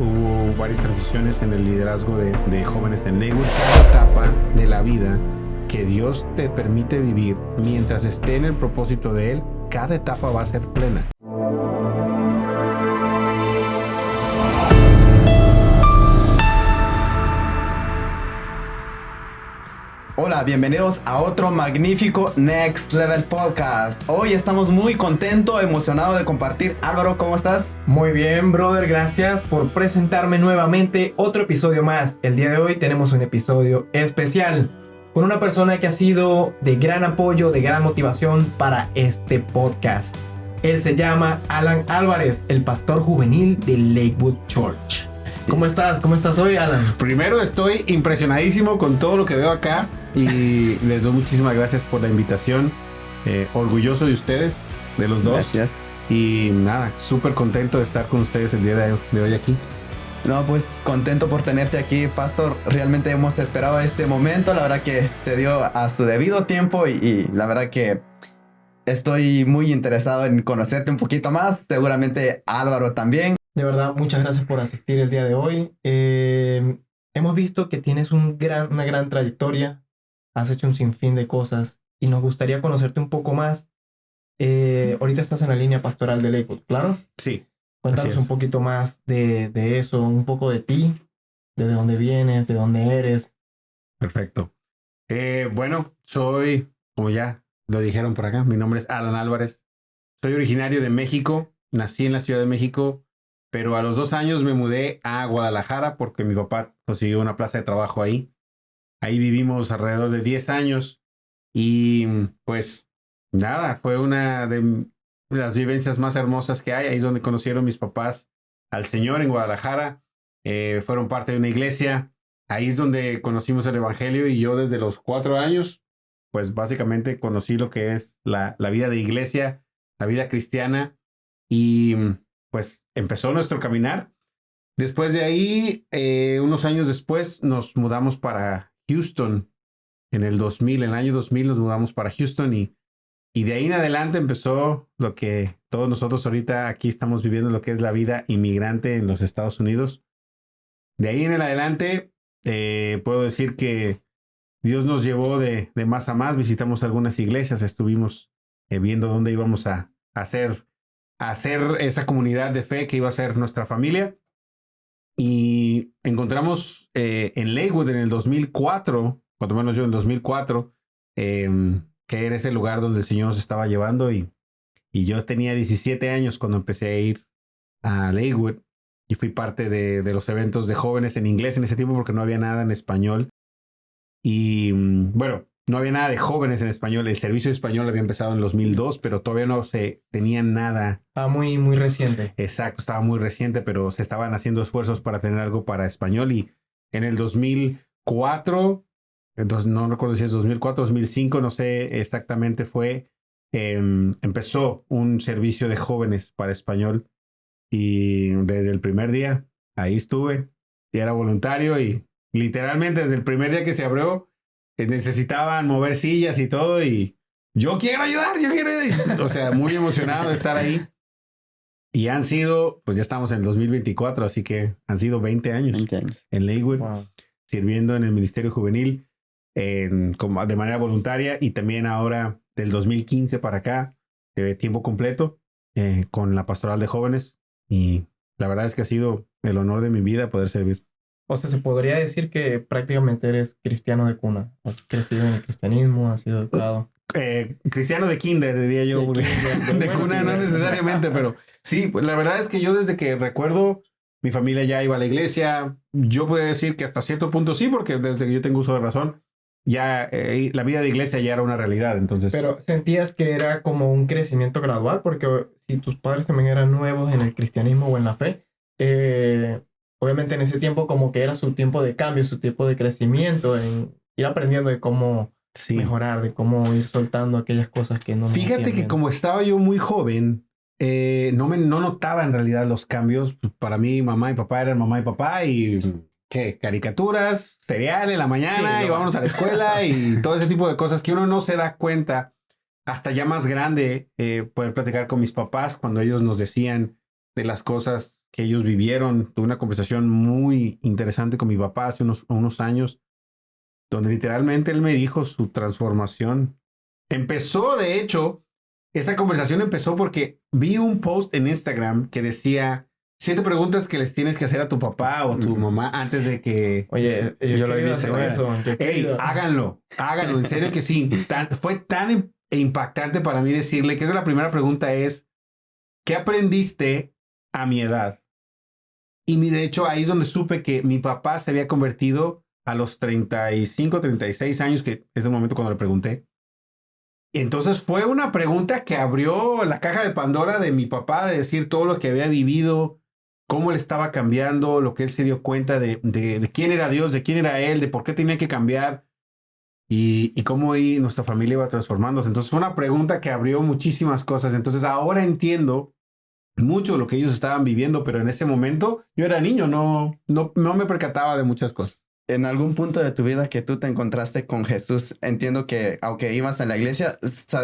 hubo varias transiciones en el liderazgo de jóvenes en Lakewood. Cada etapa de la vida que Dios te permite vivir mientras esté en el propósito de Él, cada etapa va a ser plena. Hola, bienvenidos a otro magnífico Next Level Podcast. Hoy estamos muy contentos, emocionados de compartir. Álvaro, ¿cómo estás? Muy bien, brother, gracias por presentarme nuevamente otro episodio más. El día de hoy tenemos un episodio especial con una persona que ha sido de gran apoyo, de gran motivación para este podcast. Él se llama Alan Álvarez, el pastor juvenil de Lakewood Church. ¿Cómo estás? ¿Cómo estás hoy, Alan? Primero, estoy impresionadísimo con todo lo que veo acá y les doy muchísimas gracias por la invitación. Orgulloso de ustedes, de los dos. Gracias. Y nada, súper contento de estar con ustedes el día de hoy aquí. No, pues contento por tenerte aquí, pastor. Realmente hemos esperado este momento. La verdad que se dio a su debido tiempo y la verdad que estoy muy interesado en conocerte un poquito más. Seguramente Álvaro también. De verdad, muchas gracias por asistir el día de hoy. Hemos visto que tienes una gran trayectoria, has hecho un sinfín de cosas y nos gustaría conocerte un poco más. Ahorita estás en la línea pastoral de Lakewood, ¿claro? Sí. Cuéntanos un poquito más de eso, un poco de ti, de dónde vienes, de dónde eres. Perfecto. Bueno, soy, como ya lo dijeron por acá, mi nombre es Alan Álvarez. Soy originario de México, nací en la Ciudad de México, pero a los 2 años me mudé a Guadalajara porque mi papá consiguió una plaza de trabajo ahí. Ahí vivimos alrededor de 10 años y pues nada, fue una de las vivencias más hermosas que hay. Ahí es donde conocieron mis papás al Señor en Guadalajara. Fueron parte de una iglesia. Ahí es donde conocimos el Evangelio y yo desde los 4 años, pues básicamente conocí lo que es la vida de iglesia, la vida cristiana y pues empezó nuestro caminar. Después de ahí, unos años después, nos mudamos para Houston. En el 2000, en el año 2000 nos mudamos para Houston y de ahí en adelante empezó lo que todos nosotros ahorita aquí estamos viviendo, lo que es la vida inmigrante en los Estados Unidos. De ahí en adelante, puedo decir que Dios nos llevó de más a más. Visitamos algunas iglesias, estuvimos viendo dónde íbamos a hacer esa comunidad de fe que iba a ser nuestra familia. Y encontramos en Lakewood en el 2004, cuando menos yo en el 2004, que era ese lugar donde el Señor nos estaba llevando. Y yo tenía 17 años cuando empecé a ir a Lakewood y fui parte de los eventos de jóvenes en inglés en ese tiempo porque no había nada en español. Y bueno, no había nada de jóvenes en español. El servicio de español había empezado en el 2002, pero todavía no se tenía nada. Estaba muy reciente. Exacto, estaba muy reciente, pero se estaban haciendo esfuerzos para tener algo para español. Y en el 2004, entonces no recuerdo si es 2004, 2005, no sé exactamente, empezó un servicio de jóvenes para español. Y desde el primer día, ahí estuve. Y era voluntario y literalmente desde el primer día que se abrió, necesitaban mover sillas y todo y yo quiero ayudar. O sea, muy emocionado de estar ahí. Y han sido, pues ya estamos en el 2024, así que han sido 20 años en Lakewood, Wow. sirviendo en el Ministerio Juvenil de manera voluntaria y también ahora del 2015 para acá, de tiempo completo, con la pastoral de jóvenes. Y la verdad es que ha sido el honor de mi vida poder servir. O sea, se podría decir que prácticamente eres cristiano de cuna. Has crecido en el cristianismo, has sido educado. Cristiano de kinder, diría yo. Sí, De cuna no necesariamente, pero sí, pues la verdad es que yo desde que recuerdo, mi familia ya iba a la iglesia. Yo puedo decir que hasta cierto punto sí, porque desde que yo tengo uso de razón, ya la vida de iglesia ya era una realidad. Entonces, Pero sentías que era como un crecimiento gradual, porque si tus padres también eran nuevos en el cristianismo o en la fe, obviamente en ese tiempo como que era su tiempo de cambio, su tiempo de crecimiento, en ir aprendiendo de cómo sí, mejorar, de cómo ir soltando aquellas cosas que no nos fíjate hacían que bien. como estaba yo muy joven, no notaba en realidad los cambios. Para mí, mamá y papá eran mamá y papá y ¿qué? Caricaturas, cereal en la mañana Sí, y vámonos a la escuela y todo ese tipo de cosas que uno no se da cuenta hasta ya más grande, poder platicar con mis papás cuando ellos nos decían de las cosas que ellos vivieron. Tuve una conversación muy interesante con mi papá hace unos años, donde literalmente él me dijo su transformación. Empezó, de hecho, esa conversación empezó porque vi un post en Instagram que decía 7 preguntas que les tienes que hacer a tu papá o tu mamá antes de que... Oye, yo lo he visto. Ey, háganlo, en serio que sí. Fue tan impactante para mí decirle, creo que la primera pregunta es, ¿qué aprendiste a mi edad? Y de hecho ahí es donde supe que mi papá se había convertido a los 35, 36 años, que es el momento cuando le pregunté. Entonces fue una pregunta que abrió la caja de Pandora de mi papá, de decir todo lo que había vivido, cómo él estaba cambiando, lo que él se dio cuenta de quién era Dios, de quién era él, de por qué tenía que cambiar y cómo nuestra familia iba transformándose. Entonces fue una pregunta que abrió muchísimas cosas. Entonces ahora entiendo mucho lo que ellos estaban viviendo, pero en ese momento yo era niño, no me percataba de muchas cosas. En algún punto de tu vida que tú te encontraste con Jesús, entiendo que aunque ibas en la iglesia,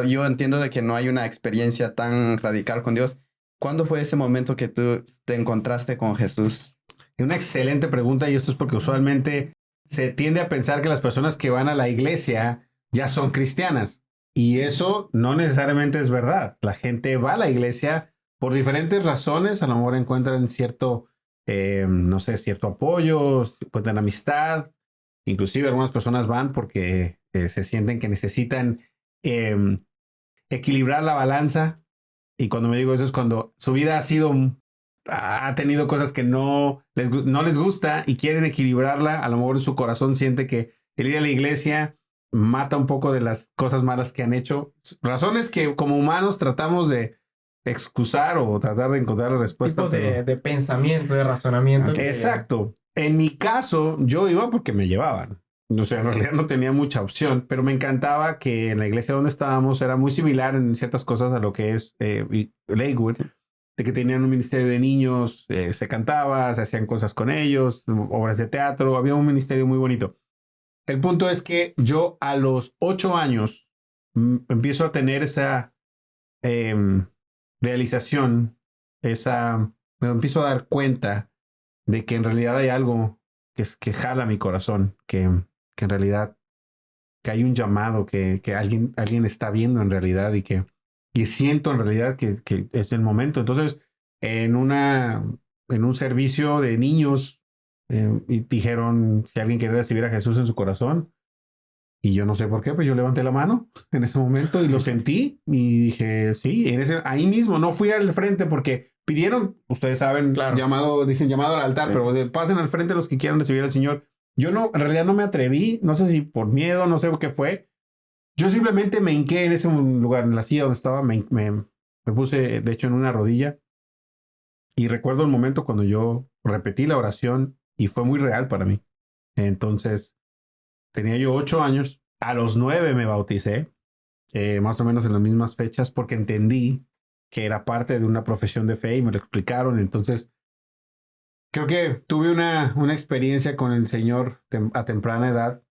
yo entiendo de que no hay una experiencia tan radical con Dios. ¿Cuándo fue ese momento que tú te encontraste con Jesús? Es una excelente pregunta y esto es porque usualmente se tiende a pensar que las personas que van a la iglesia ya son cristianas y eso no necesariamente es verdad. La gente va a la iglesia por diferentes razones, a lo mejor encuentran cierto, no sé, cierto apoyo, encuentran amistad, inclusive algunas personas van porque se sienten que necesitan equilibrar la balanza y cuando me digo eso es cuando su vida ha tenido cosas que no les gusta y quieren equilibrarla, a lo mejor en su corazón siente que el ir a la iglesia mata un poco de las cosas malas que han hecho, razones que como humanos tratamos de excusar o tratar de encontrar la respuesta. Tipos de pensamiento, de razonamiento. Exacto. En mi caso, yo iba porque me llevaban. No sé, en realidad no tenía mucha opción, pero me encantaba que en la iglesia donde estábamos era muy similar en ciertas cosas a lo que es Lakewood, de que tenían un ministerio de niños, se cantaba, se hacían cosas con ellos, obras de teatro, había un ministerio muy bonito. El punto es que yo a los 8 años empiezo a tener esa realización, me empiezo a dar cuenta de que en realidad hay algo que jala mi corazón, que en realidad que hay un llamado, que alguien está viendo en realidad y siento en realidad que es el momento. Entonces, en un servicio de niños, y dijeron si alguien quería recibir a Jesús en su corazón. Y yo no sé por qué, pues yo levanté la mano en ese momento y lo sentí y dije, sí, ahí mismo, no fui al frente porque pidieron, ustedes saben, Claro. dicen llamado al altar, sí, pero pasen al frente los que quieran recibir al Señor. Yo no, en realidad no me atreví, no sé si por miedo, no sé qué fue. Yo simplemente me hinqué en ese lugar, en la silla donde estaba, me puse, de hecho, en una rodilla. Y recuerdo el momento cuando yo repetí la oración y fue muy real para mí. Entonces, tenía yo 8 años, a los 9 me bauticé, más o menos en las mismas fechas, porque entendí que era parte de una profesión de fe y me lo explicaron. Entonces, creo que tuve una experiencia con el Señor a temprana edad,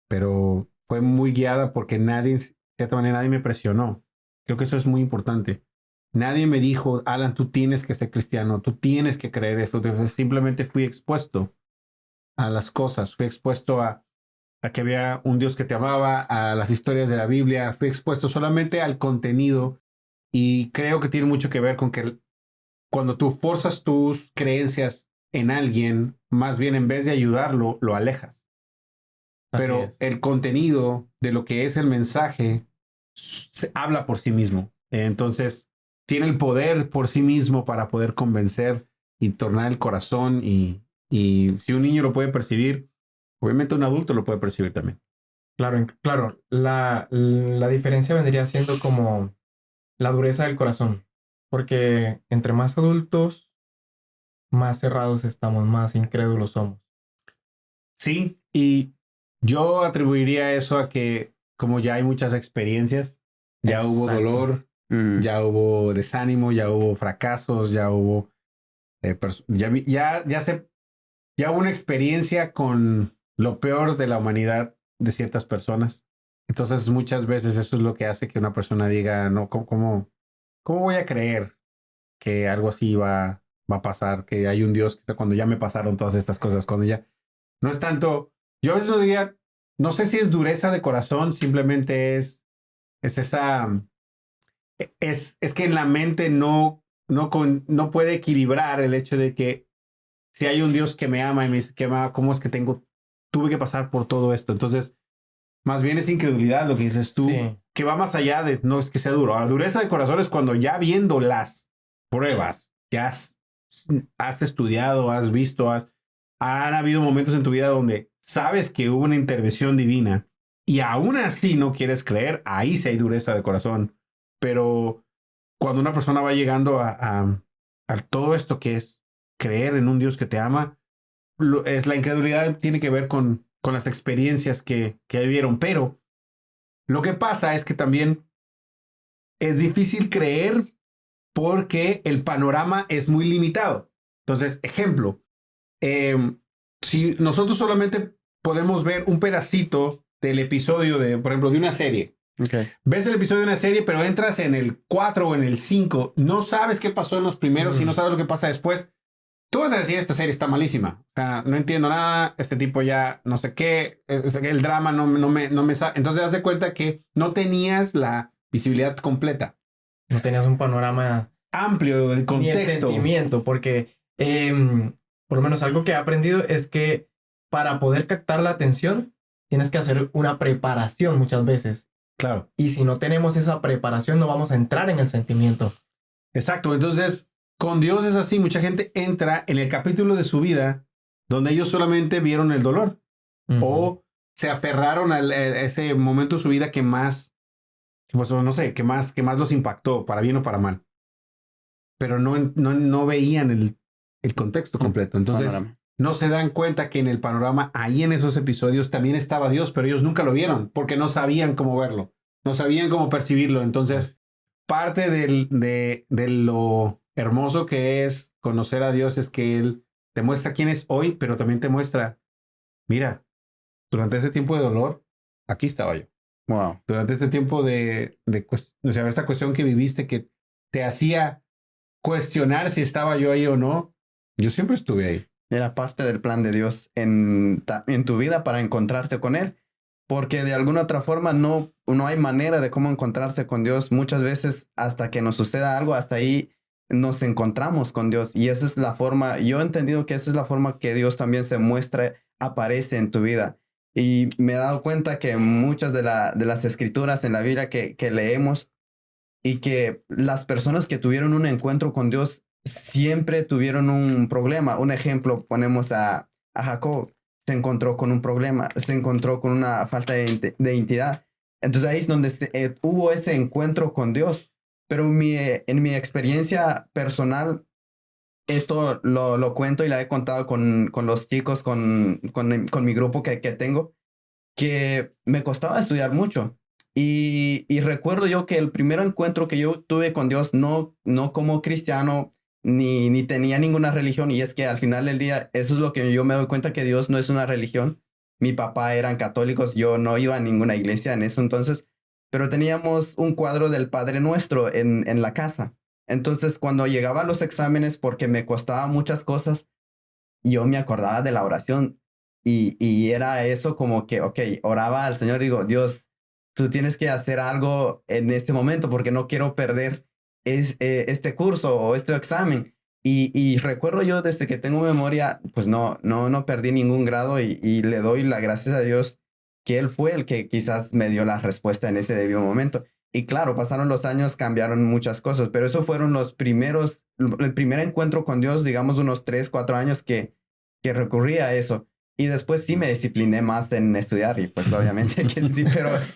pero fue muy guiada porque de cierta manera, nadie me presionó. Creo que eso es muy importante. Nadie me dijo, Alan, tú tienes que ser cristiano, tú tienes que creer esto. Entonces, simplemente fui expuesto a las cosas, fui expuesto a que había un Dios que te amaba, a las historias de la Biblia, fui expuesto solamente al contenido y creo que tiene mucho que ver con que cuando tú forzas tus creencias en alguien, más bien en vez de ayudarlo, lo alejas. Pero el contenido de lo que es el mensaje habla por sí mismo. Entonces, tiene el poder por sí mismo para poder convencer y tornar el corazón y si un niño lo puede percibir, obviamente un adulto lo puede percibir también. Claro. La diferencia vendría siendo como la dureza del corazón. Porque entre más adultos, más cerrados estamos, más incrédulos somos. Sí, y yo atribuiría eso a que como ya hay muchas experiencias, ya hubo dolor, ya hubo desánimo, ya hubo fracasos, ya hubo ya hubo una experiencia con lo peor de la humanidad de ciertas personas. Entonces muchas veces eso es lo que hace que una persona diga, no, ¿cómo voy a creer que algo así va va a pasar, que hay un Dios que cuando ya me pasaron todas estas cosas, cuando ya no es tanto, yo a veces no diría, no sé si es dureza de corazón, simplemente es esa, es que en la mente no puede equilibrar el hecho de que si hay un Dios que me ama y me dice que me ama, ¿cómo es que tuve que pasar por todo esto? Entonces, más bien es incredulidad lo que dices tú, Sí. que va más allá de, no es que sea duro. La dureza de corazón es cuando ya viendo las pruebas, ya has estudiado, has visto, han habido momentos en tu vida donde sabes que hubo una intervención divina y aún así no quieres creer, ahí sí hay dureza de corazón. Pero cuando una persona va llegando a todo esto que es creer en un Dios que te ama, es la incredulidad tiene que ver con las experiencias que vivieron. Pero lo que pasa es que también es difícil creer porque el panorama es muy limitado. Entonces, ejemplo, si nosotros solamente podemos ver un pedacito del episodio de, por ejemplo, de una serie. Okay. Ves el episodio de una serie, pero entras en el 4 o en el 5, no sabes qué pasó en los primeros y no sabes lo que pasa después. Tú vas a decir, esta serie está malísima. O sea, no entiendo nada, este tipo ya no sé qué, el drama no me sabe. Entonces, das de cuenta que no tenías la visibilidad completa. No tenías un panorama Amplio, el ni el contexto. sentimiento, porque por lo menos algo que he aprendido es que para poder captar la atención tienes que hacer una preparación muchas veces. Claro. Y si no tenemos esa preparación, no vamos a entrar en el sentimiento. Exacto. Entonces, con Dios es así. Mucha gente entra en el capítulo de su vida donde ellos solamente vieron el dolor o se aferraron a ese momento de su vida que más, pues no sé, que más los impactó, para bien o para mal. Pero no veían el contexto completo. Entonces, Panorama. no se dan cuenta que en el panorama, ahí en esos episodios también estaba Dios, pero ellos nunca lo vieron porque no sabían cómo verlo, no sabían cómo percibirlo. Entonces, parte de lo hermoso que es conocer a Dios es que Él te muestra quién es hoy, pero también te muestra, mira, durante ese tiempo de dolor, aquí estaba yo. Wow. Durante este tiempo o sea, esta cuestión que viviste que te hacía cuestionar si estaba yo ahí o no, yo siempre estuve ahí. Era parte del plan de Dios en tu vida para encontrarte con Él. Porque de alguna otra forma no hay manera de cómo encontrarte con Dios. Muchas veces hasta que nos suceda algo, hasta ahí nos encontramos con Dios. Y esa es la forma, yo he entendido que esa es la forma que Dios también se muestra, aparece en tu vida. Y me he dado cuenta que muchas de las escrituras en la Biblia que leemos y que las personas que tuvieron un encuentro con Dios siempre tuvieron un problema. Un ejemplo, ponemos a Jacob. Se encontró con un problema, se encontró con una falta de identidad. Entonces ahí es donde hubo ese encuentro con Dios. Pero en mi experiencia personal, esto lo cuento y la he contado con los chicos, con mi grupo que tengo, que me costaba estudiar mucho. Y recuerdo yo que el primer encuentro que yo tuve con Dios, no como cristiano, ni tenía ninguna religión, y es que al final del día, eso es lo que yo me doy cuenta, que Dios no es una religión. Mi papá eran católicos, yo no iba a ninguna iglesia en eso entonces, pero teníamos un cuadro del Padre Nuestro en la casa. Entonces, cuando llegaba a los exámenes, porque me costaba muchas cosas, yo me acordaba de la oración y era eso como que, ok, oraba al Señor y digo, Dios, tú tienes que hacer algo en este momento porque no quiero perder este curso o este examen. Y recuerdo yo desde que tengo memoria, pues no perdí ningún grado y le doy las gracias a Dios que Él fue el que quizás me dio la respuesta en ese debido momento. Y claro, pasaron los años, cambiaron muchas cosas, pero eso fueron el primer encuentro con Dios, digamos unos 3, 4 años que recurrí a eso. Y después sí me discipliné más en estudiar y pues obviamente que sí,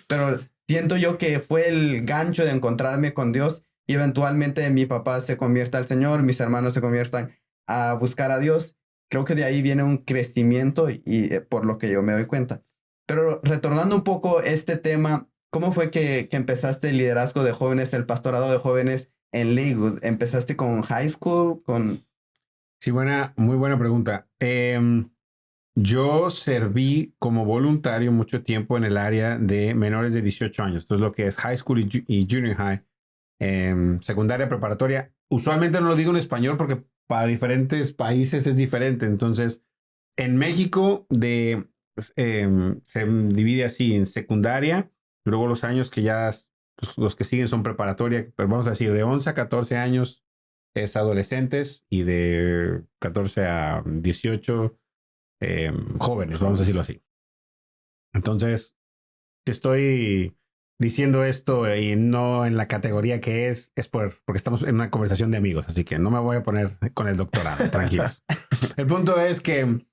pero siento yo que fue el gancho de encontrarme con Dios y eventualmente mi papá se convierta al Señor, mis hermanos se conviertan a buscar a Dios. Creo que de ahí viene un crecimiento y por lo que yo me doy cuenta. Pero retornando un poco este tema, ¿cómo fue que empezaste el liderazgo de jóvenes, el pastorado de jóvenes en Lakewood? ¿Empezaste con high school? Sí, muy buena pregunta. Yo serví como voluntario mucho tiempo en el área de menores de 18 años. Entonces, lo que es high school y junior high, secundaria, preparatoria. Usualmente no lo digo en español porque para diferentes países es diferente. Entonces, en México se divide así en secundaria, luego los años que ya los que siguen son preparatoria, pero vamos a decir de 11 a 14 años es adolescentes y de 14 a 18 jóvenes, vamos a decirlo así. Entonces, estoy diciendo esto y no en la categoría que es porque estamos en una conversación de amigos, así que no me voy a poner con el doctorado, tranquilos. El punto es que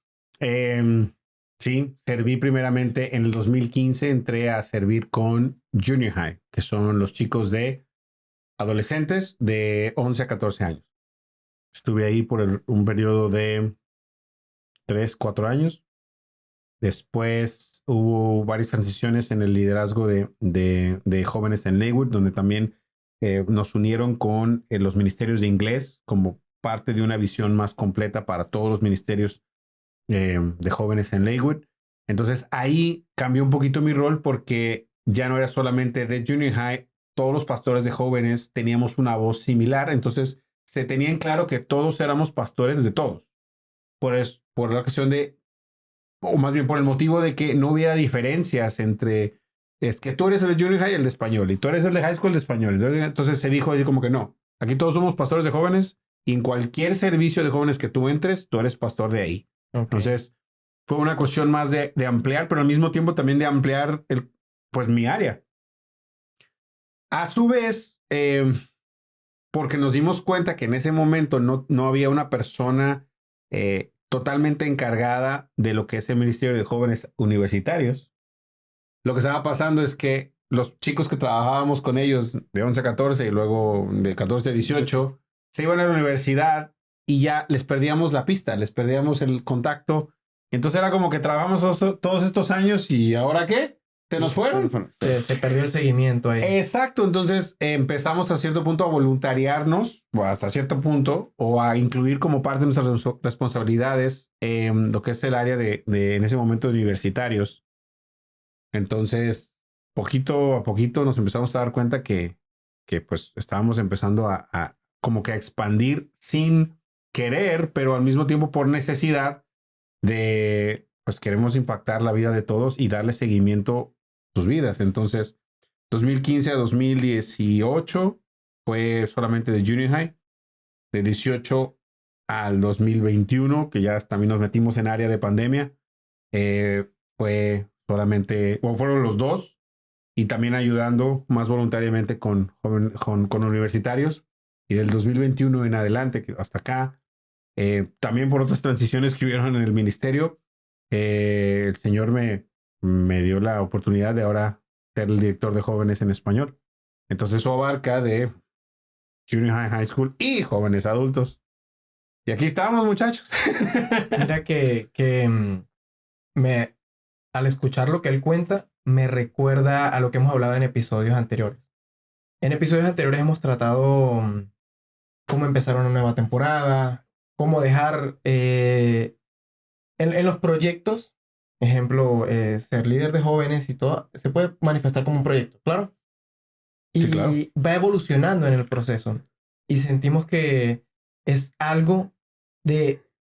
sí, serví primeramente en el 2015, entré a servir con Junior High, que son los chicos de adolescentes de 11 a 14 años. Estuve ahí por un periodo de 3, 4 años. Después hubo varias transiciones en el liderazgo de jóvenes en Lakewood, donde también nos unieron con los ministerios de inglés como parte de una visión más completa para todos los ministerios de jóvenes en Lakewood. Entonces ahí cambió un poquito mi rol porque ya no era solamente de Junior High, todos los pastores de jóvenes teníamos una voz similar, entonces se tenía en claro que todos éramos pastores de todos. Por la ocasión o más bien por el motivo de que no hubiera diferencias entre, es que tú eres el de Junior High y el de español, y tú eres el de High School de español. Entonces se dijo así como que no, aquí todos somos pastores de jóvenes y en cualquier servicio de jóvenes que tú entres, tú eres pastor de ahí. Okay. Entonces fue una cuestión más de ampliar, pero al mismo tiempo también de ampliar pues mi área. A su vez, porque nos dimos cuenta que en ese momento no había una persona totalmente encargada de lo que es el Ministerio de Jóvenes Universitarios. Lo que estaba pasando es que los chicos que trabajábamos con ellos de 11 a 14 y luego de 14 a 18 se iban a la universidad y ya les perdíamos la pista, les perdíamos el contacto. Entonces era como que trabajamos todos estos años y ¿ahora qué? ¿Se nos fueron? Se perdió el seguimiento ahí. Exacto, entonces empezamos a cierto punto a voluntariarnos, o hasta cierto punto, o a incluir como parte de nuestras responsabilidades lo que es el área en ese momento de universitarios. Entonces, poquito a poquito nos empezamos a dar cuenta que pues estábamos empezando a como que a expandir sin querer, pero al mismo tiempo por necesidad de, pues queremos impactar la vida de todos y darle seguimiento a sus vidas. Entonces, 2015 a 2018 fue solamente de Junior High. De 18 al 2021, que ya también nos metimos en área de pandemia, fue solamente, o fueron los dos, y también ayudando más voluntariamente con universitarios. Y del 2021 en adelante, hasta acá, también por otras transiciones que hubieron en el ministerio, el Señor me dio la oportunidad de ahora ser el director de jóvenes en español. Entonces eso abarca de Junior High, High School y jóvenes adultos. Y aquí estamos, muchachos. Mira que al escuchar lo que él cuenta, me recuerda a lo que hemos hablado en episodios anteriores. En episodios anteriores hemos tratado cómo empezar una nueva temporada, cómo dejar en los proyectos, ejemplo, ser líder de jóvenes y todo, se puede manifestar como un proyecto, claro. Y sí, claro, va evolucionando en el proceso. Y sentimos que es algo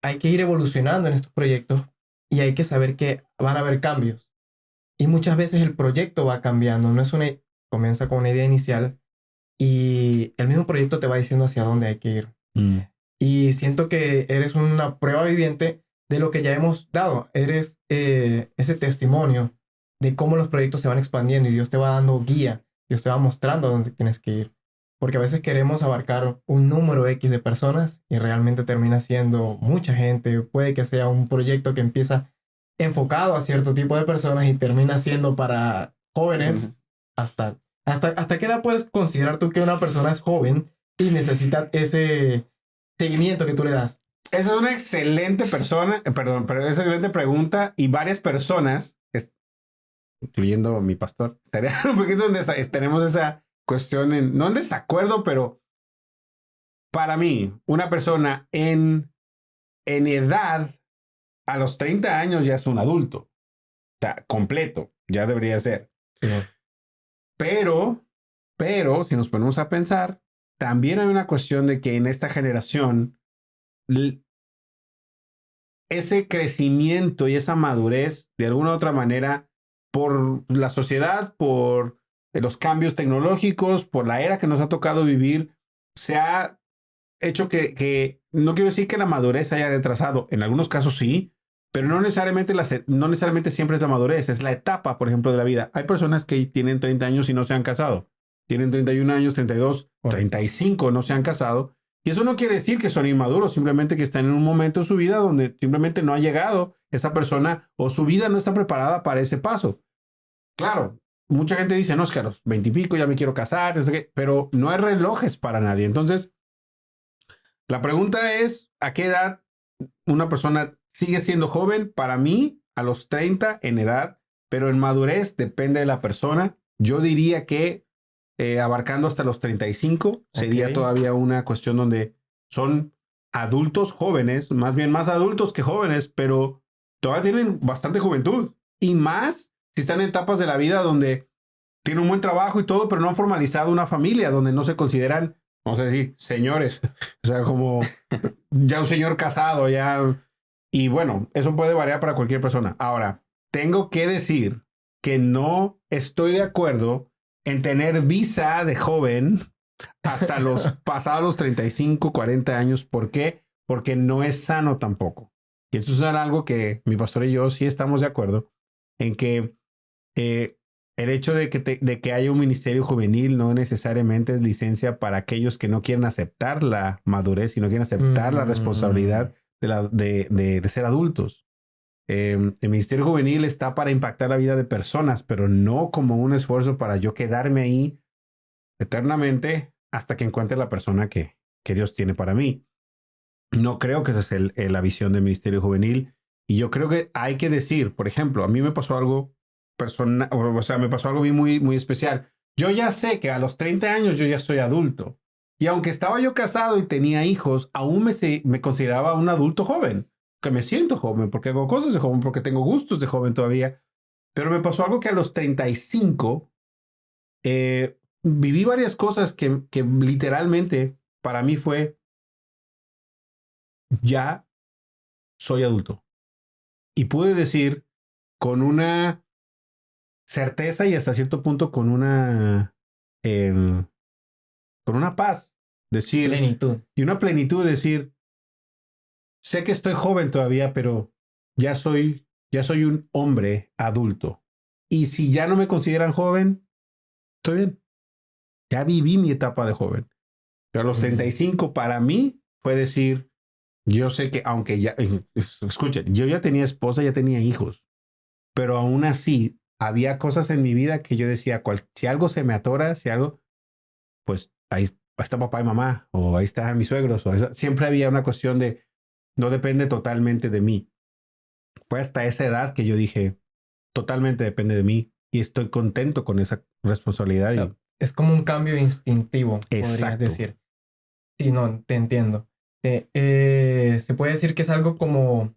hay que ir evolucionando en estos proyectos y hay que saber que van a haber cambios. Y muchas veces el proyecto va cambiando, comienza con una idea inicial y el mismo proyecto te va diciendo hacia dónde hay que ir. Y siento que eres una prueba viviente de lo que ya hemos dado. Eres ese testimonio de cómo los proyectos se van expandiendo y Dios te va dando guía, Dios te va mostrando a dónde tienes que ir. Porque a veces queremos abarcar un número X de personas y realmente termina siendo mucha gente. Puede que sea un proyecto que empieza enfocado a cierto tipo de personas y termina siendo para jóvenes. ¿Hasta qué edad puedes considerar tú que una persona es joven y necesita ese seguimiento que tú le das? Esa es una excelente pero es una excelente pregunta y varias personas, incluyendo mi pastor, estaría un poquito donde tenemos esa cuestión, no en desacuerdo, pero para mí, una persona en edad a los 30 años ya es un adulto, o sea, completo, ya debería ser. Sí. Pero, si nos ponemos a pensar, también hay una cuestión de que en esta generación ese crecimiento y esa madurez, de alguna u otra manera, por la sociedad, por los cambios tecnológicos, por la era que nos ha tocado vivir, se ha hecho que no quiero decir que la madurez haya retrasado, en algunos casos sí, pero no necesariamente siempre es la madurez, es la etapa, por ejemplo, de la vida. Hay personas que tienen 30 años y no se han casado, tienen 31 años, 32, 35, no se han casado, y eso no quiere decir que son inmaduros, simplemente que están en un momento de su vida donde simplemente no ha llegado esa persona o su vida no está preparada para ese paso. Claro, mucha gente dice, no, es que a los 20 y pico ya me quiero casar, no sé qué, pero no hay relojes para nadie. Entonces, la pregunta es, ¿a qué edad una persona sigue siendo joven? Para mí, a los 30 en edad, pero en madurez depende de la persona. Yo diría que abarcando hasta los 35 sería todavía una cuestión donde son adultos jóvenes, más bien más adultos que jóvenes, pero todavía tienen bastante juventud. Y más si están en etapas de la vida donde tienen un buen trabajo y todo, pero no han formalizado una familia, donde no se consideran, vamos a decir, señores. O sea, como ya un señor casado, ya. Y bueno, eso puede variar para cualquier persona. Ahora, tengo que decir que no estoy de acuerdo en tener visa de joven hasta los pasados los 35, 40 años. ¿Por qué? Porque no es sano tampoco. Y eso es algo que mi pastor y yo sí estamos de acuerdo en que el hecho de que haya un ministerio juvenil no necesariamente es licencia para aquellos que no quieren aceptar la madurez y no quieren aceptar la responsabilidad de ser adultos. El ministerio juvenil está para impactar la vida de personas, pero no como un esfuerzo para yo quedarme ahí eternamente hasta que encuentre la persona que Dios tiene para mí. No creo que esa es la visión del ministerio juvenil. Y yo creo que hay que decir, por ejemplo, a mí me pasó algo personal, o sea, me pasó algo muy, muy especial. Yo ya sé que a los 30 años yo ya soy adulto. Y aunque estaba yo casado y tenía hijos, aún me consideraba un adulto joven. Que me siento joven, porque hago cosas de joven, porque tengo gustos de joven todavía. Pero me pasó algo que a los 35 viví varias cosas que literalmente para mí fue, ya soy adulto. Y pude decir con una certeza y hasta cierto punto con una paz, decir, plenitud. Y una plenitud de decir, sé que estoy joven todavía, pero ya soy un hombre adulto. Y si ya no me consideran joven, estoy bien. Ya viví mi etapa de joven. Pero a los 35 para mí fue decir, yo sé que aunque ya, escuchen, yo ya tenía esposa, ya tenía hijos, pero aún así había cosas en mi vida que yo decía, si algo se me atora, si algo, pues ahí está papá y mamá, o ahí están mis suegros, siempre había una cuestión de, no depende totalmente de mí. Fue hasta esa edad que yo dije, totalmente depende de mí y estoy contento con esa responsabilidad. O sea, es como un cambio instintivo, podrías decir. Sí, no, te entiendo. Se puede decir que es algo como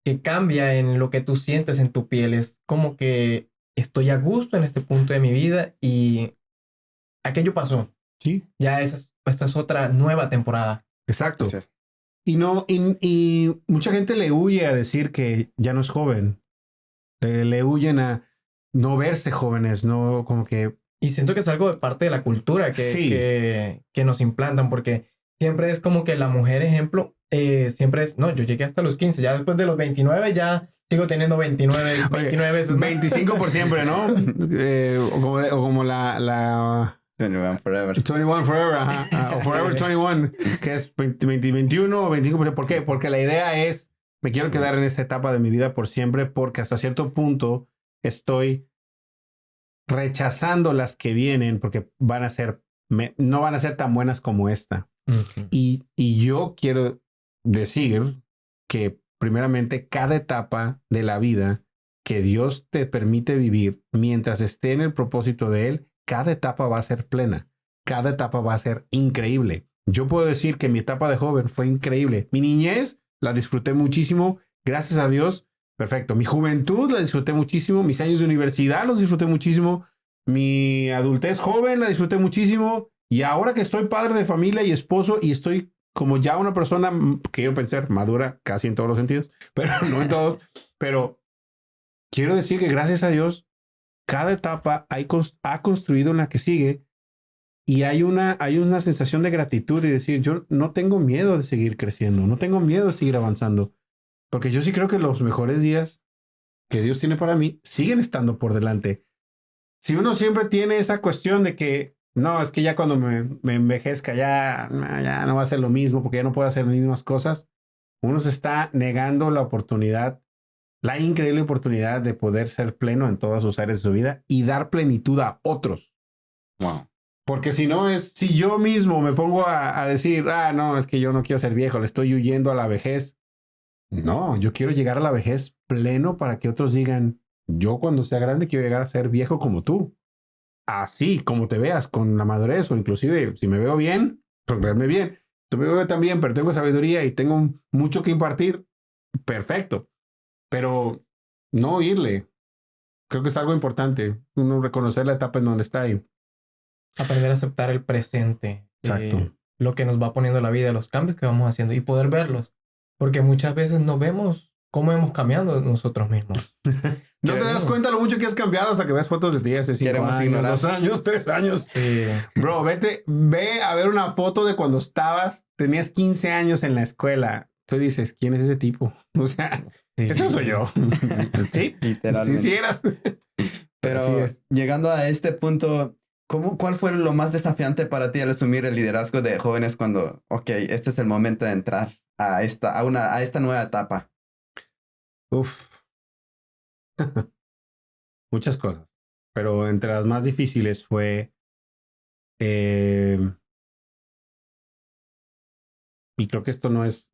que cambia en lo que tú sientes en tu piel. Es como que estoy a gusto en este punto de mi vida y aquello pasó. Sí. Ya esta es otra nueva temporada. Exacto. Gracias. Y mucha gente le huye a decir que ya no es joven. Le huyen a no verse jóvenes, no como que... Y siento que es algo de parte de la cultura que nos implantan, porque siempre es como que la mujer, ejemplo, siempre es, no, yo llegué hasta los 15, ya después de los 29 ya sigo teniendo 29 veces. 25 por siempre, ¿no? O como la 21 Forever. 21 Forever, ajá. O Forever 21, que es 21 o 25. ¿Por qué? Porque la idea es, me quiero quedar en esta etapa de mi vida por siempre, porque hasta cierto punto estoy rechazando las que vienen, porque no van a ser tan buenas como esta. Uh-huh. Y yo quiero decir que primeramente cada etapa de la vida que Dios te permite vivir mientras esté en el propósito de Él, cada etapa va a ser plena, cada etapa va a ser increíble. Yo puedo decir que mi etapa de joven fue increíble. Mi niñez la disfruté muchísimo, gracias a Dios, perfecto. Mi juventud la disfruté muchísimo, mis años de universidad los disfruté muchísimo, mi adultez joven la disfruté muchísimo, y ahora que estoy padre de familia y esposo y estoy como ya una persona, quiero pensar, madura casi en todos los sentidos, pero no en todos. Pero quiero decir que gracias a Dios, cada etapa ha construido una que sigue y hay una sensación de gratitud y decir, yo no tengo miedo de seguir creciendo, no tengo miedo de seguir avanzando, porque yo sí creo que los mejores días que Dios tiene para mí siguen estando por delante. Si uno siempre tiene esa cuestión de que, no, es que ya cuando me envejezca ya no va a ser lo mismo porque ya no puedo hacer las mismas cosas, uno se está negando la oportunidad, la increíble oportunidad de poder ser pleno en todas sus áreas de su vida y dar plenitud a otros. Wow. Porque si no es, si yo mismo me pongo a decir, no, es que yo no quiero ser viejo, le estoy huyendo a la vejez. No, yo quiero llegar a la vejez pleno para que otros digan, yo cuando sea grande quiero llegar a ser viejo como tú. Así, como te veas, con la madurez o inclusive si me veo bien, pues verme bien. Tú me veo también, pero tengo sabiduría y tengo mucho que impartir. Perfecto. Pero no oírle. Creo que es algo importante. Uno reconocer la etapa en donde está ahí. Aprender a aceptar el presente. Exacto. Lo que nos va poniendo la vida, los cambios que vamos haciendo y poder verlos. Porque muchas veces no vemos cómo hemos cambiado nosotros mismos. No te das cuenta lo mucho que has cambiado hasta que ves fotos de ti hace 5 años, ignorar. 2 años, 3 años. Sí. Bro, ve a ver una foto de cuando tenías 15 años en la escuela. Tú dices, ¿quién es ese tipo? O sea, Sí. eso soy yo. Sí, Literalmente. sí eras. Pero Así es. llegando a este punto, ¿cuál fue lo más desafiante para ti al asumir el liderazgo de jóvenes cuando, este es el momento de entrar a esta nueva etapa? Uf. Muchas cosas. Pero entre las más difíciles fue... y creo que esto no es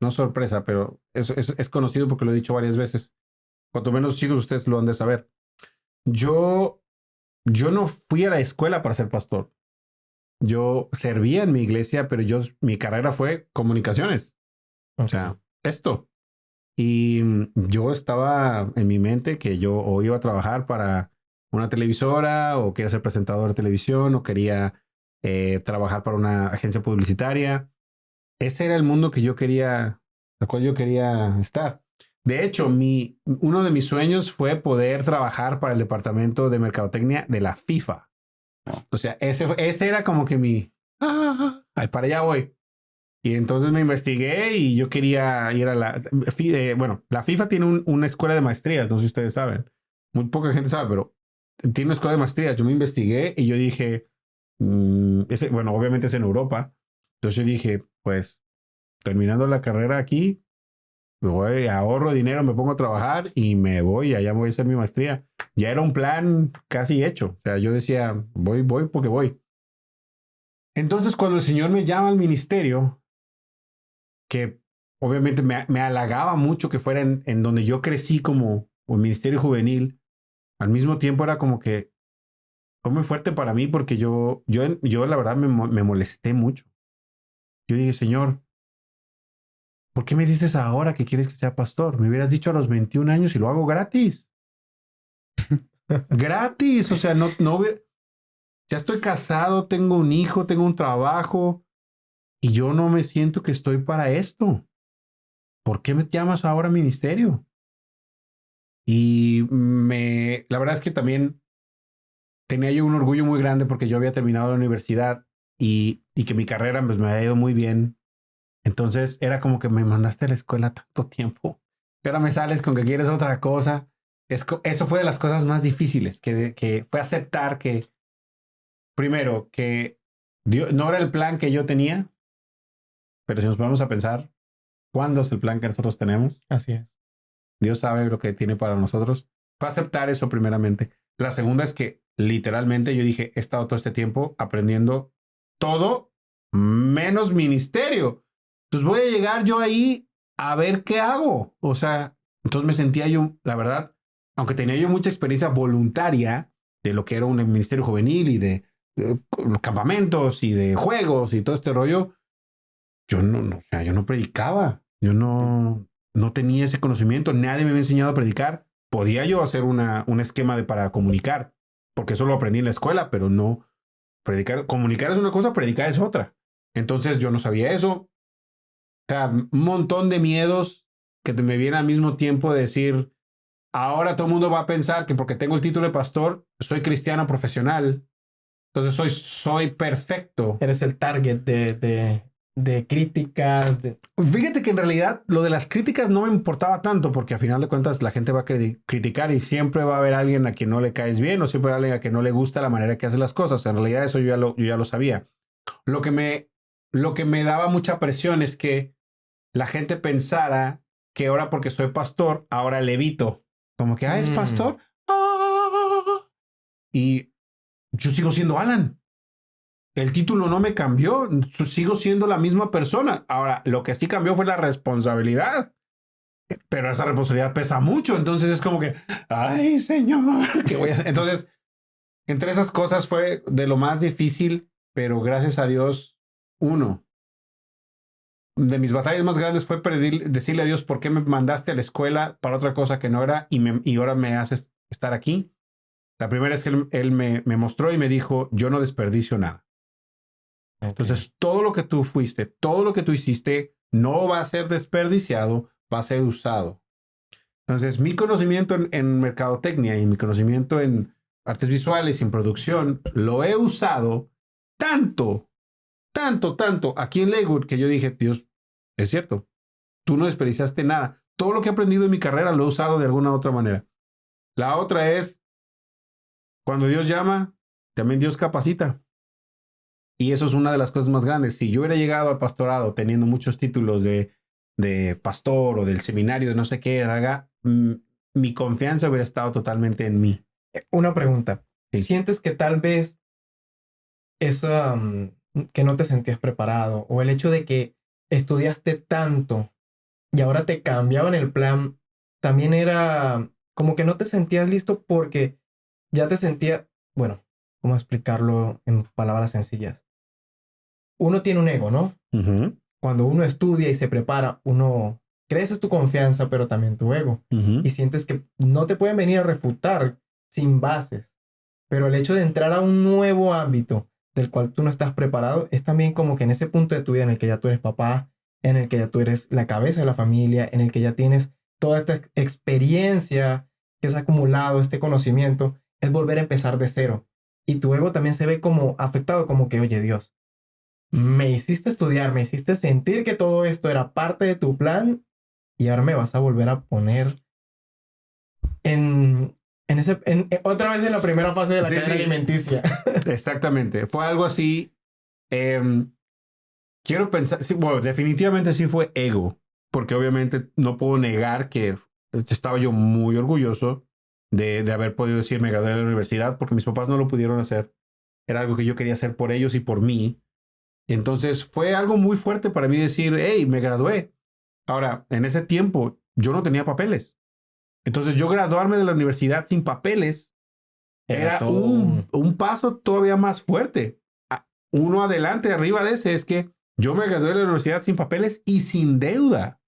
no sorpresa, pero es conocido porque lo he dicho varias veces. Cuanto menos chicos ustedes lo han de saber. Yo no fui a la escuela para ser pastor. Yo servía en mi iglesia, pero mi carrera fue comunicaciones. O sea, esto. Y yo estaba en mi mente que yo o iba a trabajar para una televisora o quería ser presentador de televisión o quería trabajar para una agencia publicitaria. Ese era el mundo que yo quería, al cual yo quería estar. De hecho, uno de mis sueños fue poder trabajar para el departamento de mercadotecnia de la FIFA. O sea, ese era como que para allá voy. Y entonces me investigué y yo quería ir a la FIFA tiene una escuela de maestrías, no sé si ustedes saben. Muy poca gente sabe, pero tiene una escuela de maestrías. Yo me investigué y yo dije, obviamente es en Europa. Entonces yo dije, pues, terminando la carrera aquí, ahorro dinero, me pongo a trabajar y me voy, allá voy a hacer mi maestría. Ya era un plan casi hecho. O sea, yo decía, voy porque voy. Entonces, cuando el Señor me llama al ministerio, que obviamente me halagaba mucho que fuera en donde yo crecí como un ministerio juvenil, al mismo tiempo era como que fue muy fuerte para mí porque yo la verdad me molesté mucho. Yo dije, Señor, ¿por qué me dices ahora que quieres que sea pastor? Me hubieras dicho a los 21 años y lo hago gratis. Gratis, o sea, no, ya estoy casado, tengo un hijo, tengo un trabajo y yo no me siento que estoy para esto. ¿Por qué me llamas ahora a ministerio? Y la verdad es que también tenía yo un orgullo muy grande porque yo había terminado la universidad y que mi carrera pues, me había ido muy bien. Entonces era como que me mandaste a la escuela tanto tiempo. Y ahora me sales con que quieres otra cosa. Eso fue de las cosas más difíciles, que fue aceptar que, primero, que Dios, no era el plan que yo tenía, pero si nos ponemos a pensar, ¿cuándo es el plan que nosotros tenemos? Así es. Dios sabe lo que tiene para nosotros. Fue aceptar eso primeramente. La segunda es que literalmente yo dije, he estado todo este tiempo aprendiendo todo menos ministerio. Entonces voy a llegar yo ahí a ver qué hago. O sea, entonces me sentía yo, la verdad, aunque tenía yo mucha experiencia voluntaria de lo que era un ministerio juvenil y de campamentos y de juegos y todo este rollo, yo no predicaba. Yo no tenía ese conocimiento. Nadie me había enseñado a predicar. Podía yo hacer un esquema para comunicar, porque eso lo aprendí en la escuela, pero no comunicar es una cosa, predicar es otra. Entonces yo no sabía eso. O sea, un montón de miedos que me vienen al mismo tiempo de decir, ahora todo el mundo va a pensar que porque tengo el título de pastor, soy cristiano profesional. Entonces soy perfecto. Eres el target de críticas. Fíjate que en realidad lo de las críticas no me importaba tanto porque a final de cuentas la gente va a criticar y siempre va a haber alguien a quien no le caes bien o siempre va a haber alguien a quien no le gusta la manera que hace las cosas. En realidad eso yo ya lo sabía. Lo que me daba mucha presión es que la gente pensara que ahora porque soy pastor, ahora levito. Como que, es pastor. ¡Ah! Y yo sigo siendo Alan. El título no me cambió. Sigo siendo la misma persona. Ahora, lo que sí cambió fue la responsabilidad. Pero esa responsabilidad pesa mucho. Entonces es como que, ay, señor. ¿Qué voy a hacer? Entonces, entre esas cosas fue de lo más difícil, pero gracias a Dios, uno de mis batallas más grandes fue decirle a Dios por qué me mandaste a la escuela para otra cosa que no era y ahora me haces estar aquí. La primera es que él me mostró y me dijo, yo no desperdicio nada. Okay. Entonces, todo lo que tú fuiste, todo lo que tú hiciste, no va a ser desperdiciado, va a ser usado. Entonces, mi conocimiento en mercadotecnia y mi conocimiento en artes visuales y en producción, lo he usado tanto aquí en Lakewood que yo dije, Dios, es cierto, tú no desperdiciaste nada. Todo lo que he aprendido en mi carrera lo he usado de alguna u otra manera. La otra es, cuando Dios llama, también Dios capacita. Y eso es una de las cosas más grandes. Si yo hubiera llegado al pastorado teniendo muchos títulos de pastor o del seminario de no sé qué, mi confianza hubiera estado totalmente en mí. Una pregunta. Sí. ¿Sientes que tal vez eso, que no te sentías preparado o el hecho de que estudiaste tanto y ahora te cambiaban el plan, también era como que no te sentías listo porque ya te sentías, bueno, ¿cómo explicarlo en palabras sencillas? Uno tiene un ego, ¿no? Uh-huh. Cuando uno estudia y se prepara, uno crece tu confianza, pero también tu ego. Uh-huh. Y sientes que no te pueden venir a refutar sin bases. Pero el hecho de entrar a un nuevo ámbito del cual tú no estás preparado es también como que en ese punto de tu vida en el que ya tú eres papá, en el que ya tú eres la cabeza de la familia, en el que ya tienes toda esta experiencia que has acumulado, este conocimiento, es volver a empezar de cero. Y tu ego también se ve como afectado, como que, oye, Dios, me hiciste estudiar, me hiciste sentir que todo esto era parte de tu plan y ahora me vas a volver a poner otra vez en la primera fase de la cadena alimenticia. Exactamente. Fue algo así. Quiero pensar, sí, bueno, definitivamente sí fue ego, porque obviamente no puedo negar que estaba yo muy orgulloso de haber podido decir me gradué de la universidad, porque mis papás no lo pudieron hacer. Era algo que yo quería hacer por ellos y por mí. Entonces fue algo muy fuerte para mí decir, hey, me gradué. Ahora, en ese tiempo yo no tenía papeles. Entonces yo graduarme de la universidad sin papeles era un paso todavía más fuerte. Uno adelante, arriba de ese, es que yo me gradué de la universidad sin papeles y sin deuda.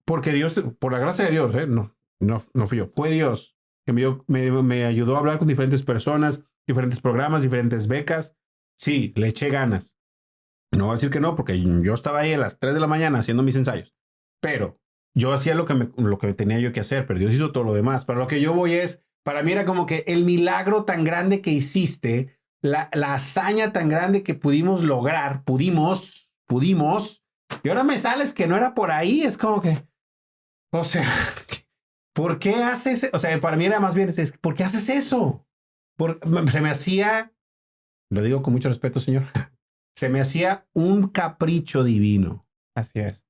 Porque Dios, por la gracia de Dios, no fui yo, fue Dios que me ayudó a hablar con diferentes personas, diferentes programas, diferentes becas. Sí, le eché ganas. No voy a decir que no, porque yo estaba ahí a las 3 de la mañana haciendo mis ensayos. Pero yo hacía lo que tenía yo que hacer, pero Dios hizo todo lo demás. Para lo que yo voy es, para mí era como que el milagro tan grande que hiciste, la hazaña tan grande que pudimos lograr, pudimos, y ahora me sales que no era por ahí, es como que, o sea, ¿por qué haces? O sea, para mí era más bien, ¿por qué haces eso? Se me hacía, lo digo con mucho respeto, señor, se me hacía un capricho divino. Así es.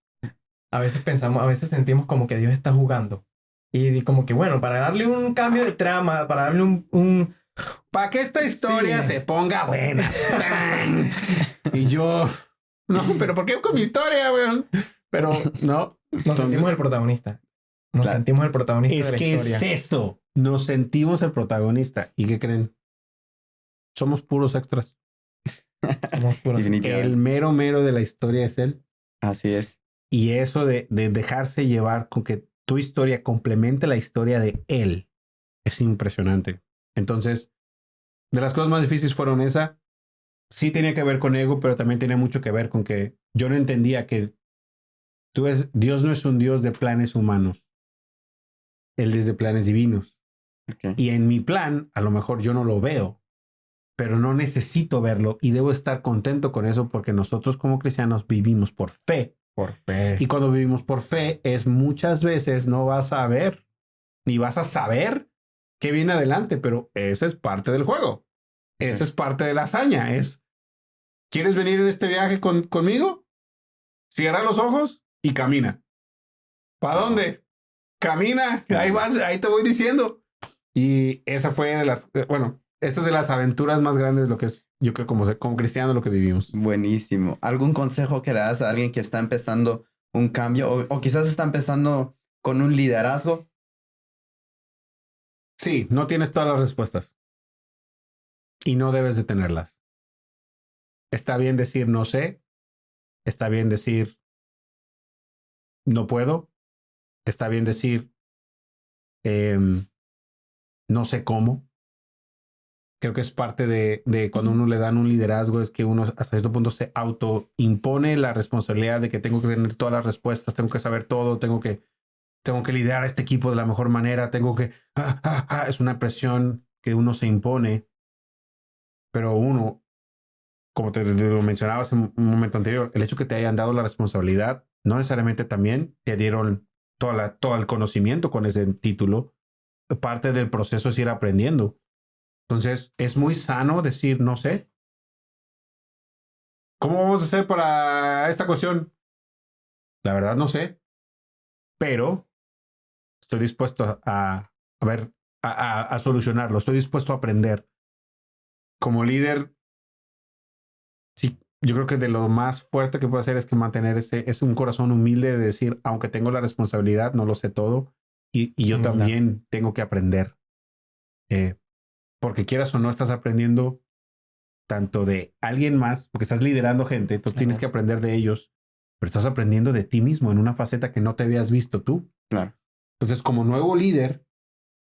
A veces sentimos como que Dios está jugando. Y como que, bueno, para darle un cambio de trama, para darle un para que esta historia se ponga buena. Y yo, no, pero ¿por qué con mi historia, weón? Pero no. Nos sentimos el protagonista. Nos sentimos el protagonista de la historia. Es eso. Nos sentimos el protagonista. ¿Y qué creen? Somos puros extras. Somos puros. El mero de la historia es él. Así es. Y eso de dejarse llevar con que tu historia complemente la historia de él es impresionante. Entonces, de las cosas más difíciles fueron esa. sí tenía que ver con ego, pero también tenía mucho que ver con que yo no entendía que Dios no es un Dios de planes humanos. Él es de planes divinos. Okay. Y en mi plan, a lo mejor yo no lo veo, pero no necesito verlo y debo estar contento con eso porque nosotros como cristianos vivimos por fe. Por fe. Y cuando vivimos por fe es muchas veces no vas a ver ni vas a saber qué viene adelante, pero esa es parte del juego. Esa es parte de la hazaña. ¿Quieres venir en este viaje conmigo? Cierra los ojos y camina. ¿Para dónde? Camina. Ahí vas, ahí te voy diciendo. Y esa fue de las, esta es de las aventuras más grandes de lo que es, yo creo, como cristiano, lo que vivimos. Buenísimo. ¿Algún consejo que le das a alguien que está empezando un cambio o quizás está empezando con un liderazgo? Sí, no tienes todas las respuestas. Y no debes de tenerlas. Está bien decir no sé. Está bien decir no puedo. Está bien decir no sé cómo. Creo que es parte de cuando uno le dan un liderazgo, es que uno hasta cierto punto se autoimpone la responsabilidad de que tengo que tener todas las respuestas, tengo que saber todo, tengo que liderar a este equipo de la mejor manera, es una presión que uno se impone, pero uno, como te lo mencionaba hace un momento anterior, el hecho que te hayan dado la responsabilidad, no necesariamente también te dieron todo el conocimiento con ese título. Parte del proceso es ir aprendiendo. Entonces, es muy sano decir, no sé. ¿Cómo vamos a hacer para esta cuestión? La verdad, no sé. Pero estoy dispuesto a ver, a solucionarlo. Estoy dispuesto a aprender. Como líder, sí, yo creo que de lo más fuerte que puedo hacer es que mantener es un corazón humilde de decir, aunque tengo la responsabilidad, no lo sé todo. Y yo también tengo que aprender. Porque quieras o no, estás aprendiendo tanto de alguien más, porque estás liderando gente, entonces tienes que aprender de ellos, pero estás aprendiendo de ti mismo en una faceta que no te habías visto tú. Claro. Entonces, como nuevo líder,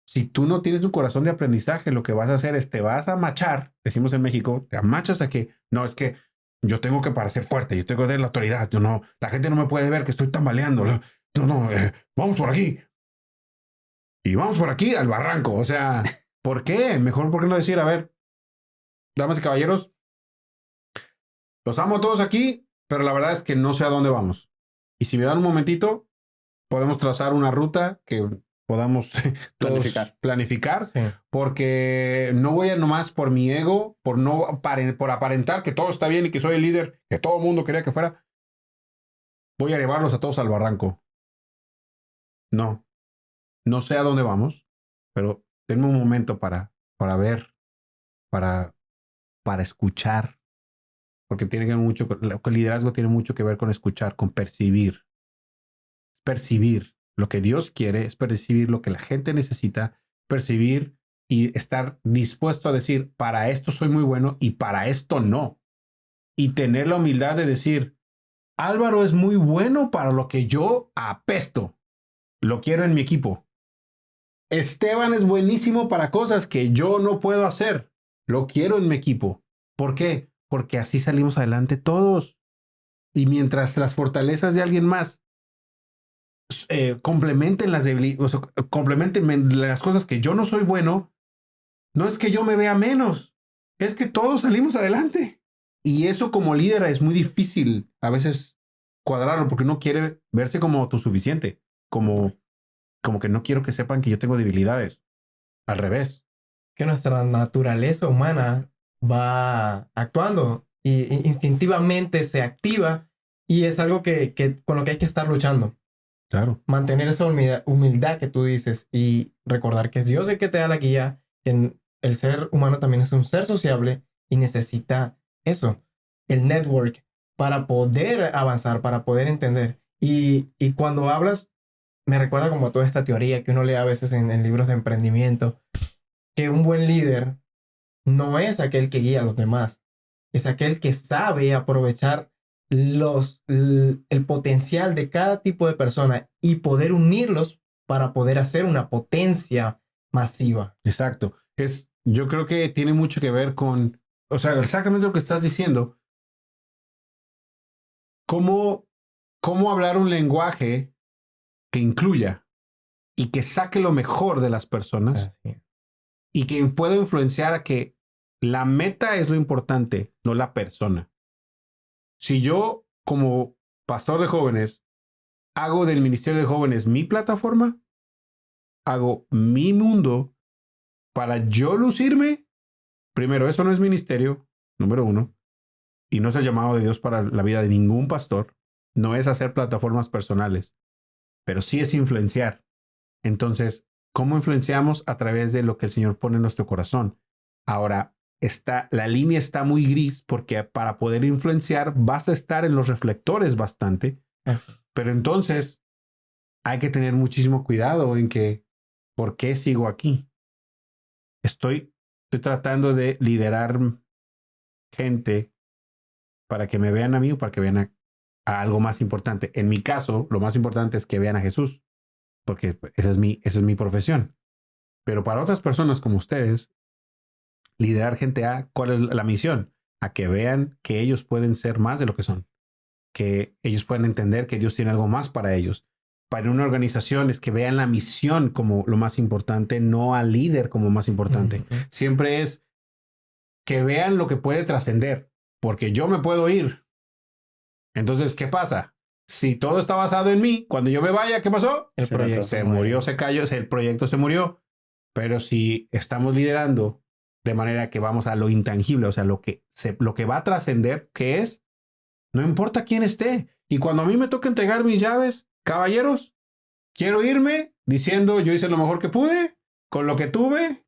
si tú no tienes un corazón de aprendizaje, lo que vas a hacer es te vas a machar, decimos en México, te amachas a que, no, es que yo tengo que parecer fuerte, yo tengo que tener la autoridad, yo no, la gente no me puede ver que estoy tambaleando, vamos por aquí. Y vamos por aquí al barranco, o sea, ¿por qué? Mejor, ¿por qué no decir, a ver, damas y caballeros, los amo a todos aquí, pero la verdad es que no sé a dónde vamos. Y si me dan un momentito, podemos trazar una ruta que podamos planificar Sí. porque no voy a nomás por mi ego, por aparentar que todo está bien y que soy el líder, que todo el mundo quería que fuera. Voy a llevarlos a todos al barranco. No sé a dónde vamos, pero denme un momento para ver, para escuchar. Porque tiene que ver mucho, el liderazgo tiene mucho que ver con escuchar, con percibir. Percibir lo que Dios quiere, es percibir lo que la gente necesita, percibir y estar dispuesto a decir, para esto soy muy bueno y para esto no. Y tener la humildad de decir, Álvaro es muy bueno para lo que yo apesto. Lo quiero en mi equipo. Esteban es buenísimo para cosas que yo no puedo hacer. Lo quiero en mi equipo. ¿Por qué? Porque así salimos adelante todos. Y mientras las fortalezas de alguien más complementen las debilidades, o sea, complementen las cosas que yo no soy bueno, no es que yo me vea menos, es que todos salimos adelante. Y eso como líder es muy difícil a veces cuadrarlo porque uno quiere verse como autosuficiente, como que no quiero que sepan que yo tengo debilidades. Al revés. Que nuestra naturaleza humana va actuando y instintivamente se activa y es algo que con lo que hay que estar luchando. Claro. Mantener esa humildad que tú dices y recordar que es Dios el que te da la guía, que el ser humano también es un ser sociable y necesita eso, el network, para poder avanzar, para poder entender. Y cuando hablas, me recuerda como a toda esta teoría que uno lee a veces en libros de emprendimiento, que un buen líder no es aquel que guía a los demás, es aquel que sabe aprovechar el potencial de cada tipo de persona y poder unirlos para poder hacer una potencia masiva. Exacto. Yo creo que tiene mucho que ver con o sea, exactamente lo que estás diciendo. ¿Cómo hablar un lenguaje que incluya y que saque lo mejor de las personas Así. y que pueda influenciar a que la meta es lo importante, no la persona? Si yo, como pastor de jóvenes, hago del Ministerio de Jóvenes mi plataforma, hago mi mundo para yo lucirme, primero, eso no es ministerio, número uno, y no es el llamado de Dios para la vida de ningún pastor, no es hacer plataformas personales, pero sí es influenciar. Entonces, ¿cómo influenciamos? A través de lo que el Señor pone en nuestro corazón. Ahora, la línea está muy gris porque para poder influenciar vas a estar en los reflectores bastante, Así. pero entonces hay que tener muchísimo cuidado en que, ¿por qué sigo aquí? Estoy tratando de liderar gente para que me vean a mí o para que vean a algo más importante. En mi caso, lo más importante es que vean a Jesús, porque esa es mi profesión. Pero para otras personas como ustedes, liderar gente ¿cuál es la misión? A que vean que ellos pueden ser más de lo que son, que ellos pueden entender que Dios tiene algo más para ellos. Para una organización es que vean la misión como lo más importante, no al líder como más importante. Siempre es que vean lo que puede trascender, porque yo me puedo ir. Entonces, ¿qué pasa? Si todo está basado en mí, cuando yo me vaya, ¿qué pasó? El proyecto Se murió, se cayó, el proyecto se murió. Pero si estamos liderando de manera que vamos a lo intangible, o sea, lo que va a trascender, que es, no importa quién esté. Y cuando a mí me toca entregar mis llaves, caballeros, quiero irme diciendo, yo hice lo mejor que pude, con lo que tuve,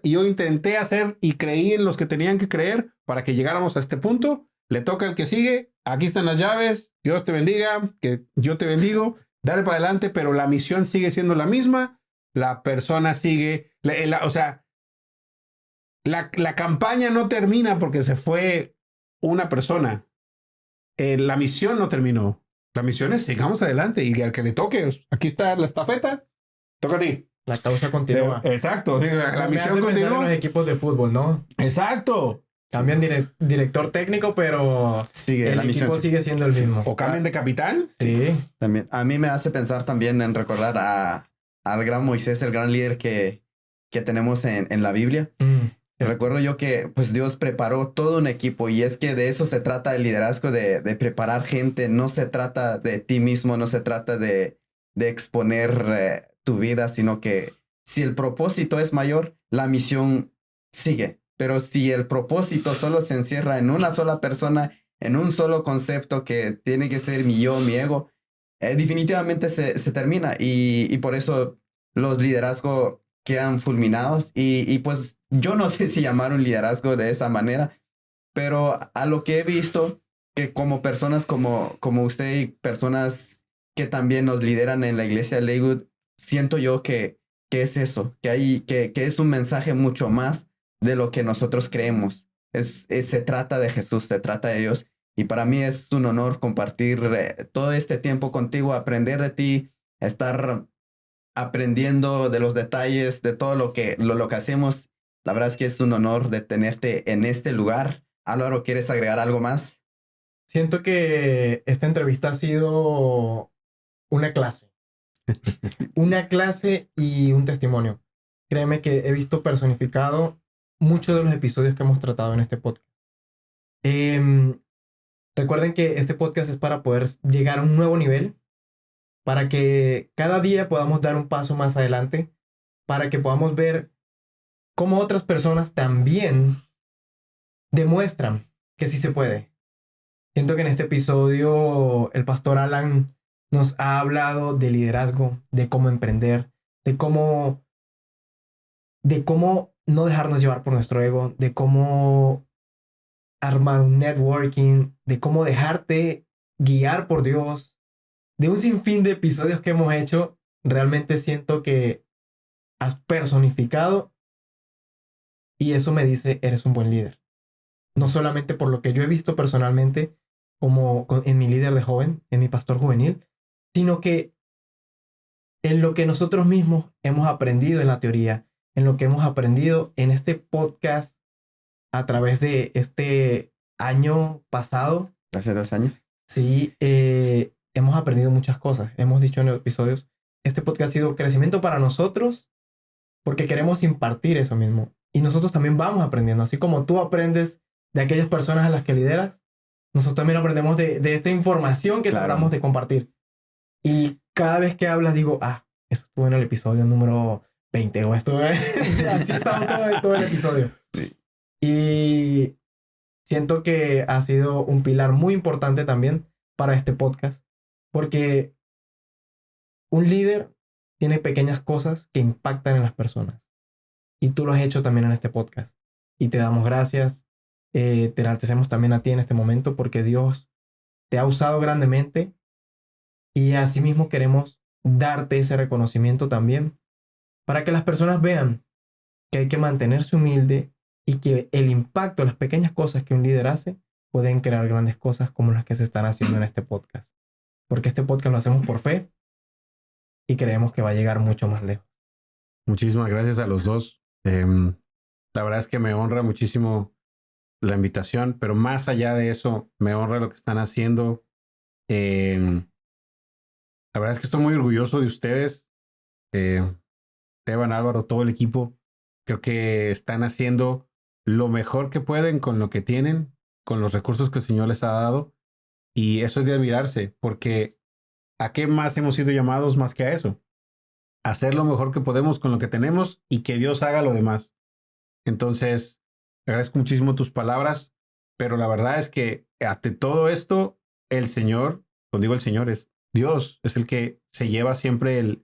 y yo intenté hacer y creí en los que tenían que creer para que llegáramos a este punto. Le toca al que sigue, aquí están las llaves, Dios te bendiga, que yo te bendigo, dale para adelante, pero la misión sigue siendo la misma, la persona sigue, o sea, la campaña no termina porque se fue una persona, la misión no terminó, la misión es sigamos adelante y al que le toque, aquí está la estafeta, toca a ti. La causa continúa. Exacto, la misión continúa. En los equipos de fútbol, ¿no? Exacto. Cambian director técnico, pero el equipo sigue siendo el mismo. ¿O cambian de capitán? Sí. También, a mí me hace pensar también en recordar al gran Moisés, el gran líder que tenemos en la Biblia. Recuerdo yo que pues Dios preparó todo un equipo y es que de eso se trata el liderazgo, de preparar gente. No se trata de ti mismo, no se trata de exponer tu vida, sino que si el propósito es mayor, la misión sigue. Pero si el propósito solo se encierra en una sola persona, en un solo concepto que tiene que ser mi yo, mi ego, definitivamente se termina. Y por eso los liderazgos quedan fulminados. Y pues yo no sé si llamar un liderazgo de esa manera, pero a lo que he visto, que como personas como usted y personas que también nos lideran en la iglesia de Lakewood, siento yo que es eso, que es un mensaje mucho más de lo que nosotros creemos. Se trata de Jesús, se trata de Dios. Y para mí es un honor compartir todo este tiempo contigo, aprender de ti, estar aprendiendo de los detalles, de todo lo que hacemos. La verdad es que es un honor de tenerte en este lugar. Álvaro, ¿quieres agregar algo más? Siento que esta entrevista ha sido una clase. Una clase y un testimonio. Créeme que he visto personificado muchos de los episodios que hemos tratado en este podcast. Recuerden que este podcast es para poder llegar a un nuevo nivel, para que cada día podamos dar un paso más adelante, para que podamos ver cómo otras personas también demuestran que sí se puede. Siento que en este episodio el pastor Alan nos ha hablado de liderazgo, de cómo emprender, de cómo no dejarnos llevar por nuestro ego, de cómo armar un networking, de cómo dejarte guiar por Dios, de un sinfín de episodios que hemos hecho. Realmente siento que has personificado y eso me dice, eres un buen líder. No solamente por lo que yo he visto personalmente como en mi líder de joven, en mi pastor juvenil, sino que en lo que nosotros mismos hemos aprendido en la teoría, en lo que hemos aprendido en este podcast, a través de este año pasado, Hace 2 años. sí, hemos aprendido muchas cosas. Hemos dicho en los episodios, este podcast ha sido crecimiento para nosotros porque queremos impartir eso mismo. Y nosotros también vamos aprendiendo. Así como tú aprendes de aquellas personas a las que lideras, nosotros también aprendemos de esta información que Claro. tratamos de compartir. Y cada vez que hablas digo, eso estuvo en el episodio número 20 o esto así estaba todo el episodio. Sí. Y siento que ha sido un pilar muy importante también para este podcast, porque un líder tiene pequeñas cosas que impactan en las personas. Y tú lo has hecho también en este podcast. Y te damos gracias. Te agradecemos también a ti en este momento porque Dios te ha usado grandemente. Y asimismo queremos darte ese reconocimiento también para que las personas vean que hay que mantenerse humilde y que el impacto, las pequeñas cosas que un líder hace, pueden crear grandes cosas como las que se están haciendo en este podcast. Porque este podcast lo hacemos por fe y creemos que va a llegar mucho más lejos. Muchísimas gracias a los dos. La verdad es que me honra muchísimo la invitación, pero más allá de eso, me honra lo que están haciendo. La verdad es que estoy muy orgulloso de ustedes, Esteban, Álvaro, todo el equipo. Creo que están haciendo lo mejor que pueden con lo que tienen, con los recursos que el Señor les ha dado. Y eso es de admirarse, porque ¿a qué más hemos sido llamados más que a eso? Hacer lo mejor que podemos con lo que tenemos y que Dios haga lo demás. Entonces, agradezco muchísimo tus palabras, pero la verdad es que ante todo esto, el Señor, cuando digo el Señor, es Dios, es el que se lleva siempre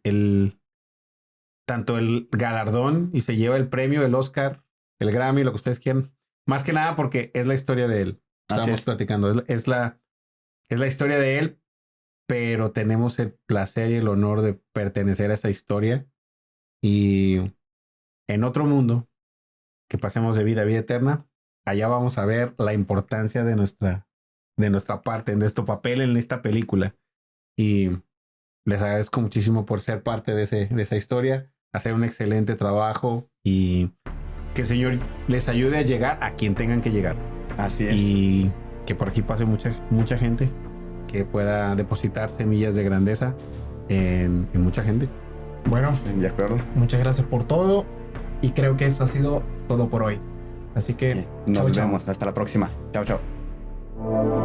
tanto el galardón y se lleva el premio, el Oscar, el Grammy, lo que ustedes quieran. Más que nada porque es la historia de él. Estábamos platicando, es la historia de él, pero tenemos el placer y el honor de pertenecer a esa historia. Y en otro mundo, que pasemos de vida a vida eterna, allá vamos a ver la importancia de nuestra parte, de nuestro papel en esta película. Y les agradezco muchísimo por ser parte de esa historia, hacer un excelente trabajo y que el Señor les ayude a llegar a quien tengan que llegar. Así es. Y que por aquí pase mucha gente que pueda depositar semillas de grandeza en mucha gente. Bueno, De acuerdo. muchas gracias por todo y creo que eso ha sido todo por hoy. Así que Nos chao, chao. vemos. Hasta la próxima. Chao, chao.